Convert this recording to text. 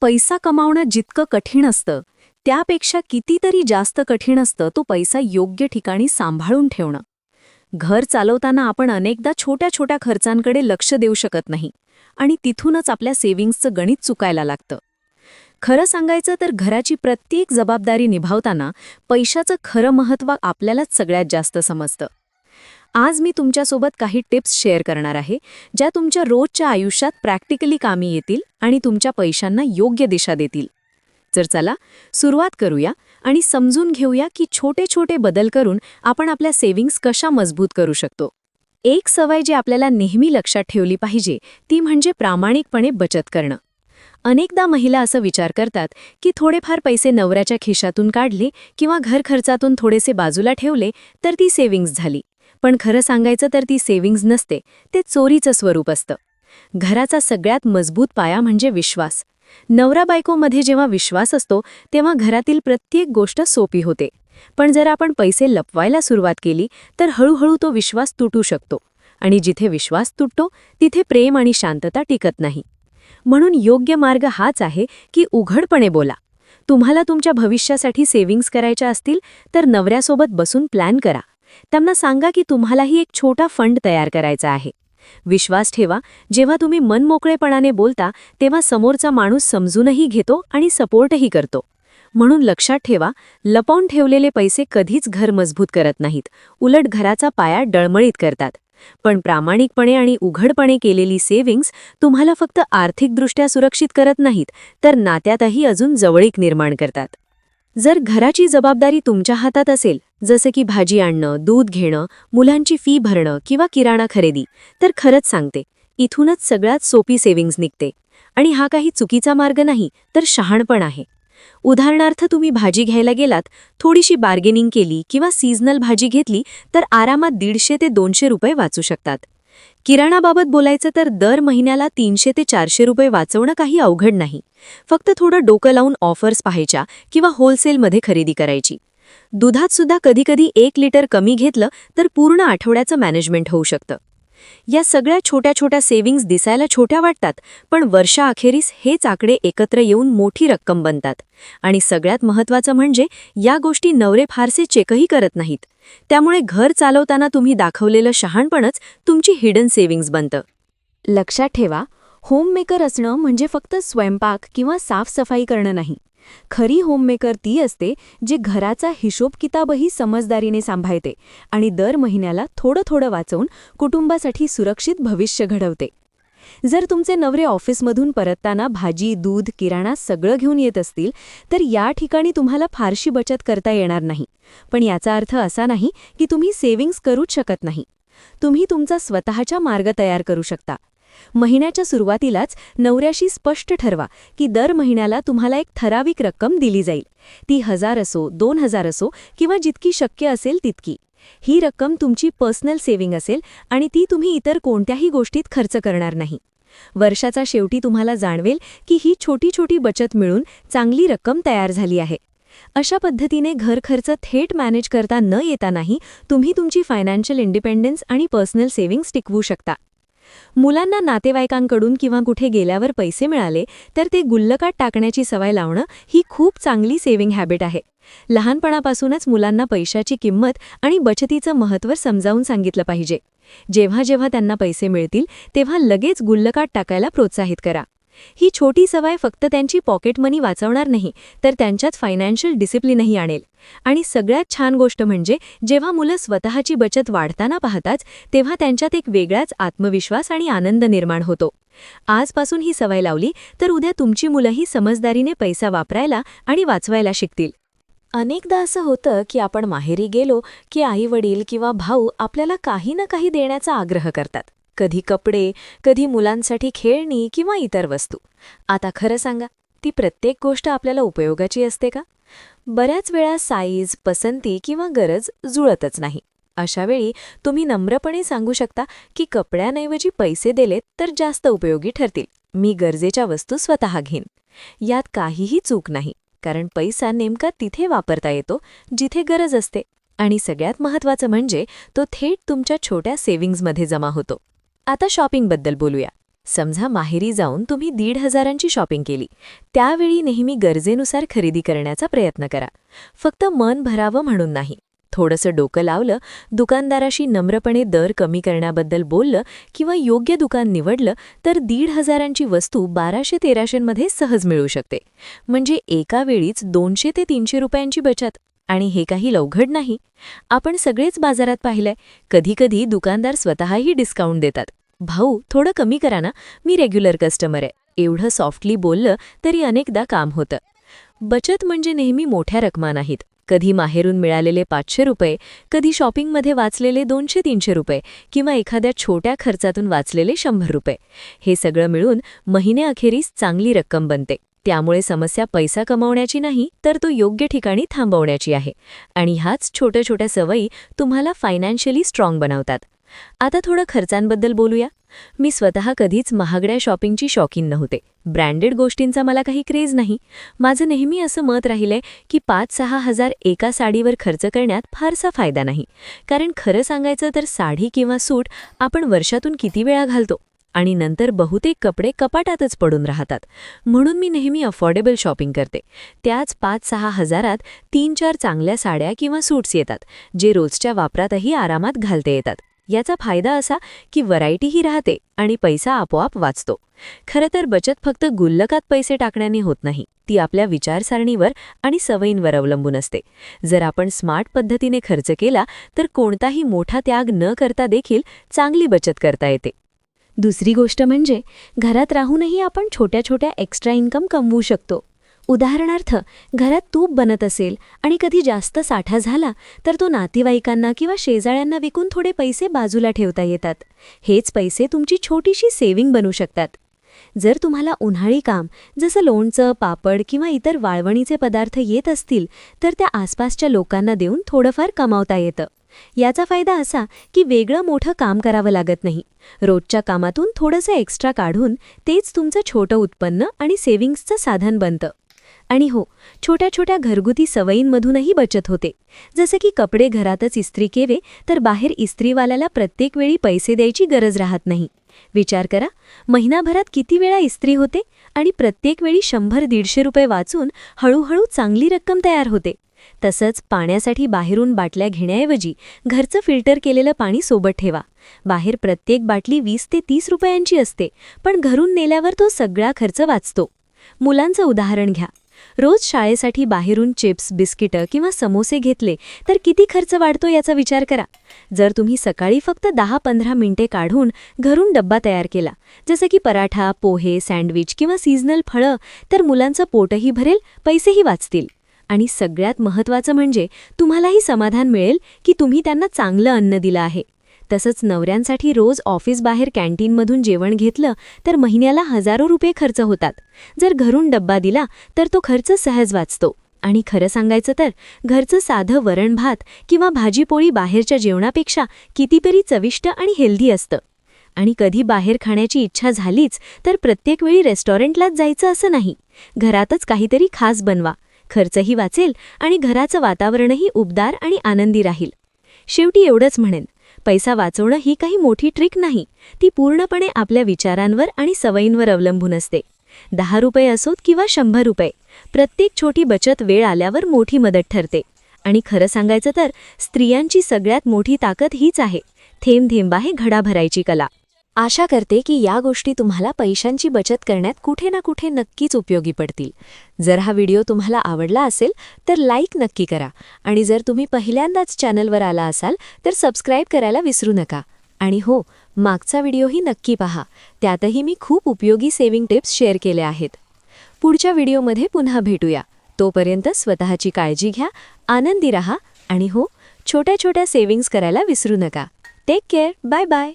पैसा कमावणं जितकं कठीण असतं त्यापेक्षा कितीतरी जास्त कठीण असतं तो पैसा योग्य ठिकाणी सांभाळून ठेवणं. घर चालवताना आपण अनेकदा छोट्या छोट्या खर्चांकडे लक्ष देऊ शकत नाही आणि तिथूनच आपल्या सेव्हिंग्सचं गणित चुकायला लागतं. खरं सांगायचं तर घराची प्रत्येक जबाबदारी निभावताना पैशाचं खरं महत्त्व आपल्यालाच सगळ्यात जास्त समजतं. आज मी तुमच्यासोबत काही टिप्स शेअर करणार आहे ज्या तुमच्या रोजच्या आयुष्यात प्रॅक्टिकली कामी येतील आणि तुमच्या पैशांना योग्य दिशा देतील. तर चला सुरुवात करूया आणि समजून घेऊया की छोटे छोटे बदल करून आपण आपल्या सेव्हिंग्स कशा मजबूत करू शकतो. एक सवय जी आपल्याला नेहमी लक्षात ठेवली पाहिजे ती म्हणजे प्रामाणिकपणे बचत करणं. अनेकदा महिला असं विचार करतात की थोडेफार पैसे नवऱ्याच्या खिशातून काढले किंवा घर खर्चातून थोडेसे बाजूला ठेवले तर ती सेव्हिंग्स झाली. पण खरं सांगायचं तर ती सेव्हिंग्ज नसते, ते चोरीचं स्वरूप असतं. घराचा सगळ्यात मजबूत पाया म्हणजे विश्वास. नवरा बायकोमध्ये जेव्हा विश्वास असतो तेव्हा घरातील प्रत्येक गोष्ट सोपी होते. पण जर आपण पैसे लपवायला सुरुवात केली तर हळूहळू तो विश्वास तुटू शकतो आणि जिथे विश्वास तुटतो तिथे प्रेम आणि शांतता टिकत नाही. म्हणून योग्य मार्ग हाच आहे की उघडपणे बोला. तुम्हाला तुमच्या भविष्यासाठी सेव्हिंग्ज करायच्या असतील तर नवऱ्यासोबत बसून प्लॅन करा. त्यांना सांगा की तुम्हालाही एक छोटा फंड तयार करायचा आहे. विश्वास ठेवा, जेव्हा तुम्ही मनमोकळेपणाने बोलता तेव्हा समोरचा माणूस समजूनही घेतो आणि सपोर्टही करतो. म्हणून लक्षात ठेवा, लपवून ठेवलेले पैसे कधीच घर मजबूत करत नाहीत, उलट घराचा पाया डळमळीत करतात. पण प्रामाणिकपणे आणि उघडपणे केलेली सेव्हिंग्ज तुम्हाला फक्त आर्थिकदृष्ट्या सुरक्षित करत नाहीत तर नात्यातही अजून जवळीक निर्माण करतात. जर घराची जबाबदारी तुमच्या हातात असेल, जसे की भाजी आणणं, दूध घेणं, मुलांची फी भरणं किंवा किराणा खरेदी, तर खरंच सांगते, इथूनच सगळ्यात सोपी सेव्हिंग्ज निघते. आणि हा काही चुकीचा मार्ग नाही तर शहाणपण आहे. उदाहरणार्थ तुम्ही भाजी घ्यायला गेलात, थोडीशी बार्गेनिंग केली किंवा सीझनल भाजी घेतली तर आरामात 150 ते 200 रुपये वाचू शकतात. किराणाबाबत बोलायचं तर दर महिन्याला 300 ते 400 रुपये वाचवणं काही अवघड नाही. फक्त थोडं डोकं लावून ऑफर्स पाहायच्या किंवा होलसेलमध्ये खरेदी करायची. दुधात सुद्धा कधीकधी 1 लिटर कमी घेतलं तर पूर्ण आठवड्याचं मॅनेजमेंट होऊ शकतं. या सगळ्या छोट्या छोट्या सेव्हिंग्ज दिसायला छोट्या वाटतात, पण वर्षाअखेरीस हेच आकडे एकत्र येऊन मोठी रक्कम बनतात. आणि सगळ्यात महत्त्वाचं म्हणजे या गोष्टी नवरे फारसे चेकही करत नाहीत. त्यामुळे घर चालवताना तुम्ही दाखवलेलं शहाणपणच तुमची हिडन सेव्हिंग्ज बनतं. लक्षात ठेवा, होममेकर असणं म्हणजे फक्त स्वयंपाक किंवा साफसफाई करणं नाही. खरी होममेकर ती असते जी घराचा हिशोब किताबही समजदारीने सांभाळते आणि दर महिन्याला थोडं थोडं वाचवून कुटुंबासाठी सुरक्षित भविष्य घडवते. जर तुमचे नवरे ऑफिसमधून परतताना भाजी, दूध, किराणा सगळं घेऊन येत असतील तर या ठिकाणी तुम्हाला फारशी बचत करता येणार नाही. पण याचा अर्थ असा नाही की तुम्ही सेव्हिंग्ज करूच शकत नाही. तुम्ही तुमचा स्वतःचा मार्ग तयार करू शकता. महिन्याच्या सुरुवातीलाच नवऱ्याशी स्पष्ट ठरवा की दर महिन्याला तुम्हाला एक ठराविक रक्कम दिली जाईल. ती 1000 असो, 2000 असो किंवा जितकी शक्य असेल तितकी. ही रक्कम तुमची पर्सनल सेव्हिंग असेल आणि ती तुम्ही इतर कोणत्याही गोष्टीत खर्च करणार नाही. वर्षाचा शेवटी तुम्हाला जाणवेल की ही छोटी छोटी बचत मिळून चांगली रक्कम तयार झाली आहे. अशा पद्धतीने घर खर्च थेट मॅनेज करता न येतानाही तुम्ही तुमची फायनान्शियल इंडिपेंडन्स आणि पर्सनल सेव्हिंग्ज टिकवू शकता. मुलांना नातेवाईकांकडून किंवा कुठे गेल्यावर पैसे मिळाले तर ते गुल्लकात टाकण्याची सवय लावणं ही खूप चांगली सेव्हिंग हॅबिट आहे. लहानपणापासूनच मुलांना पैशाची किंमत आणि बचतीचं महत्त्व समजावून सांगितलं पाहिजे. जेव्हा जेव्हा त्यांना पैसे मिळतील तेव्हा लगेच गुल्लकात टाकायला प्रोत्साहित करा. ही छोटी सवय फक्त त्यांची पॉकेट मनी वाचवणार नाही तर त्यांच्यात फायनान्शियल डिसिप्लिनही आणेल. आणि सगळ्यात छान गोष्ट म्हणजे जेव्हा मुलं स्वतःची बचत वाढताना पाहतात तेव्हा त्यांच्यात एक वेगळाच आत्मविश्वास आणि आनंद निर्माण होतो. आजपासून ही सवय लावली तर उद्या तुमची मुलंही समजदारीने पैसा वापरायला आणि वाचवायला शिकतील. अनेकदा असं होतं की आपण माहेरी गेलो की आई-वडील किंवा भाऊ आपल्याला काही ना काही देण्याचा आग्रह करतात. कधी कपडे, कधी मुलांसाठी खेळणी किंवा इतर वस्तू. आता खरं सांगा, ती प्रत्येक गोष्ट आपल्याला उपयोगाची असते का? बऱ्याच वेळा साईज, पसंती किंवा गरज जुळतच नाही. अशावेळी तुम्ही नम्रपणे सांगू शकता की कपड्यांऐवजी पैसे दिलेत तर जास्त उपयोगी ठरतील. मी गरजेच्या वस्तू स्वतः घेईन. यात काहीही चूक नाही, कारण पैसा नेमका तिथे वापरता येतो जिथे गरज असते. आणि सगळ्यात महत्त्वाचं म्हणजे तो थेट तुमच्या छोट्या सेव्हिंग्जमध्ये जमा होतो. आता शॉपिंगबद्दल बोलूया. समजा माहेरी जाऊन तुम्ही 1,500ची शॉपिंग केली. त्यावेळी नेहमी गरजेनुसार खरेदी करण्याचा प्रयत्न करा. फक्त मन भरावं म्हणून नाही. थोडंसं डोकं लावलं, दुकानदाराशी नम्रपणे दर कमी करण्याबद्दल बोललं किंवा योग्य दुकान निवडलं तर 1,500ची वस्तू 1200-1300मध्ये सहज मिळू शकते. म्हणजे एका वेळीच 200 ते 300 रुपयांची बचत. आणि हे काही लवघड नाही. आपण सगळेच बाजारात पाहिलंय, कधीकधी दुकानदार स्वतःही डिस्काउंट देतात. भाऊ, थोडं कमी करा ना, मी रेग्युलर कस्टमर आहे. एवढं सॉफ्टली बोललं तरी अनेकदा काम होतं. बचत म्हणजे नेहमी मोठ्या रकमा नाहीत. कधी माहेरून मिळालेले 500 रुपये, कधी शॉपिंगमध्ये वाचलेले 200-300 रुपये किंवा एखाद्या छोट्या खर्चातून वाचलेले 100 रुपये. हे सगळं मिळून महिन्याअखेरीस चांगली रक्कम बनते. त्यामुळे समस्या पैसा कमावण्याची नाही, तर तो योग्य ठिकाणी थांबवण्याची आहे. आणि ह्याच छोट्या छोट्या सवयी तुम्हाला फायनान्शियली स्ट्रॉंग बनवतात. आता थोडं खर्चांबद्दल बोलूया. मी स्वतः कधीच महागड्या शॉपिंगची शौकीन नव्हते. ब्रँडेड गोष्टींचा मला काही क्रेज नाही. माझं नेहमी असं मत राहिलंय की 5-6 हजार एका साडीवर खर्च करण्यात फारसा फायदा नाही. कारण खरं सांगायचं तर साडी किंवा सूट आपण वर्षातून किती वेळा घालतो आणि नंतर बहुतेक कपडे कपाटातच पडून राहतात. म्हणून मी नेहमी अफोर्डेबल शॉपिंग करते. त्याच 5-6 हजारात 3-4 चांगल्या साड्या किंवा सूट्स येतात, जे रोजच्या वापरातही आरामात घालता येतात. याचा फायदा असा की व्हरायटीही राहते आणि पैसा आपोआप वाचतो. खरं तर बचत फक्त गुल्लकात पैसे टाकण्याने होत नाही. ती आपल्या विचारसरणीवर आणि सवयींवर अवलंबून असते. जर आपण स्मार्ट पद्धतीने खर्च केला तर कोणताही मोठा त्याग न करता देखील चांगली बचत करता येते. दुसरी गोष्ट म्हणजे घरात राहूनही आपण छोट्या छोट्या एक्स्ट्रा इन्कम कमवू शकतो. उदाहरणार्थ, घरात तूप बनत असेल आणि कधी जास्त साठा झाला तर तो नातेवाईकांना किंवा शेजाऱ्यांना विकून थोडे पैसे बाजूला ठेवता येतात. हेच पैसे तुमची छोटीशी सेव्हिंग बनू शकतात. जर तुम्हाला उन्हाळी काम जसं लोणचं, पापड किंवा इतर वाळवणीचे पदार्थ येत असतील तर त्या आसपासच्या लोकांना देऊन थोडंफार कमावता येतं. याचा फायदा असा की वेगळं मोठं काम करावं लागत नाही. रोजच्या कामातून थोडंसं एक्स्ट्रा काढून तेच तुमचं छोटं उत्पन्न आणि सेव्हिंग्सचं साधन बनतं. आणि हो, छोट्या छोट्या घरगुती सवयींमधूनही बचत होते. जसं की कपडे घरातच इस्त्री केले तर बाहेर इस्त्रीवाल्याला प्रत्येक वेळी पैसे द्यायची गरज राहत नाही. विचार करा, महिनाभरात किती वेळा इस्त्री होते आणि प्रत्येक वेळी 100-150 रुपये वाचून हळूहळू चांगली रक्कम तयार होते. तसंच पाण्यासाठी बाहेरून बाटल्या घेण्याऐवजी घरचं फिल्टर केलेलं पाणी सोबत ठेवा. बाहेर प्रत्येक बाटली 20 ते 30 रुपयांची असते, पण घरून नेल्यावर तो सगळा खर्च वाचतो. मुलांचं उदाहरण घ्या. रोज शाळेसाठी बाहेरून चिप्स, बिस्किटं किंवा समोसे घेतले तर किती खर्च वाढतो याचा विचार करा. जर तुम्ही सकाळी फक्त 10-15 मिनिटे काढून घरून डब्बा तयार केला, जसं की पराठा, पोहे, सँडविच किंवा सीझनल फळं, तर मुलांचं पोटही भरेल, पैसेही वाचतील. आणि सगळ्यात महत्त्वाचं म्हणजे तुम्हालाही समाधान मिळेल की तुम्ही त्यांना चांगलं अन्न दिलं आहे. तसंच नवऱ्यांसाठी रोज ऑफिस बाहेर कॅन्टीनमधून जेवण घेतलं तर महिन्याला हजारो रुपये खर्च होतात. जर घरून डब्बा दिला तर तो खर्च सहज वाचतो. आणि खरं सांगायचं तर घरचं साधं वरण भात किंवा भाजीपोळी बाहेरच्या जेवणापेक्षा कितीतरी चविष्ट आणि हेल्दी असतं. आणि कधी बाहेर खाण्याची इच्छा झालीच तर प्रत्येक वेळी रेस्टॉरंटलाच जायचं असं नाही. घरातच काहीतरी खास बनवा. खर्चही वाचेल आणि घराचं वातावरणही उबदार आणि आनंदी राहील. शेवटी एवढंच म्हणेन, पैसा वाचवणं ही काही मोठी ट्रिक नाही. ती पूर्णपणे आपल्या विचारांवर आणि सवयींवर अवलंबून असते. 10 रुपये असोत किंवा 100 रुपये, प्रत्येक छोटी बचत वेळ आल्यावर मोठी मदत ठरते. आणि खरं सांगायचं तर स्त्रियांची सगळ्यात मोठी ताकद हीच आहे, थेंब थेंबाहे घडा भरायची कला. आशा करते की या गोष्टी तुम्हाला पैशांची बचत करण्यात कुठे ना कुठे नक्कीच उपयोगी पडतील. जर हा व्हिडिओ तुम्हाला आवडला असेल तर लाईक नक्की करा. आणि जर तुम्ही पहिल्यांदाच चॅनलवर आला असाल तर सबस्क्राईब करायला विसरू नका. आणि हो, मागचा व्हिडिओही नक्की पहा. त्यातही मी खूप उपयोगी सेव्हिंग टिप्स शेअर केल्या आहेत. पुढच्या व्हिडिओमध्ये पुन्हा भेटूया. तोपर्यंत स्वतःची काळजी घ्या, आनंदी रहा आणि हो, छोट्या छोट्या सेव्हिंग्स करायला विसरू नका. Take care. Bye bye.